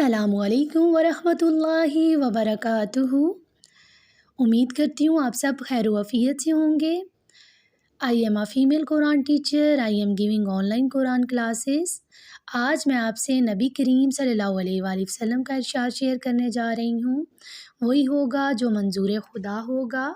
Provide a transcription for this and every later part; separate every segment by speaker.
Speaker 1: السلام علیکم ورحمۃ اللہ وبرکاتہ۔ امید کرتی ہوں آپ سب خیر و عافیت سے ہوں گے۔ I am a female Quran teacher, I am giving on line Quran classes. آج میں آپ سے نبی کریم صلی اللہ علیہ وآلہ وسلم کا ارشاد شیئر کرنے جا رہی ہوں، وہی ہوگا جو منظور خدا ہوگا۔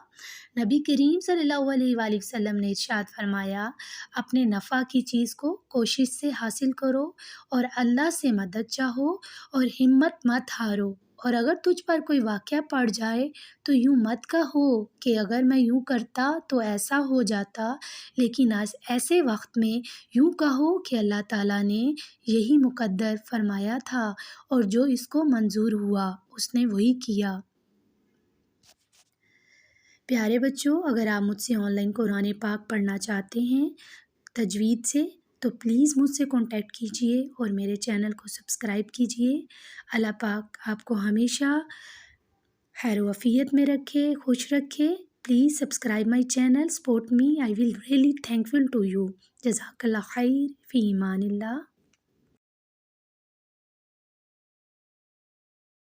Speaker 1: نبی کریم صلی اللہ علیہ وآلہ وسلم نے ارشاد فرمایا، اپنے نفع کی چیز کو کوشش سے حاصل کرو اور اللہ سے مدد چاہو اور ہمت مت ہارو، اور اگر تجھ پر کوئی واقعہ پڑ جائے تو یوں مت کہو کہ اگر میں یوں کرتا تو ایسا ہو جاتا، لیکن ایسے وقت میں یوں کہو کہ اللہ تعالیٰ نے یہی مقدر فرمایا تھا اور جو اس کو منظور ہوا اس نے وہی کیا۔ پیارے بچوں، اگر آپ مجھ سے آن لائن قرآن پاک پڑھنا چاہتے ہیں تجوید سے تو پلیز مجھ سے کانٹیکٹ کیجئے اور میرے چینل کو سبسکرائب کیجئے۔ اللہ پاک آپ کو ہمیشہ خیر و عافیت میں رکھے، خوش رکھے۔ Please subscribe my channel, support me, I will really thankful to you. جزاک اللہ خیر، فی امان اللہ۔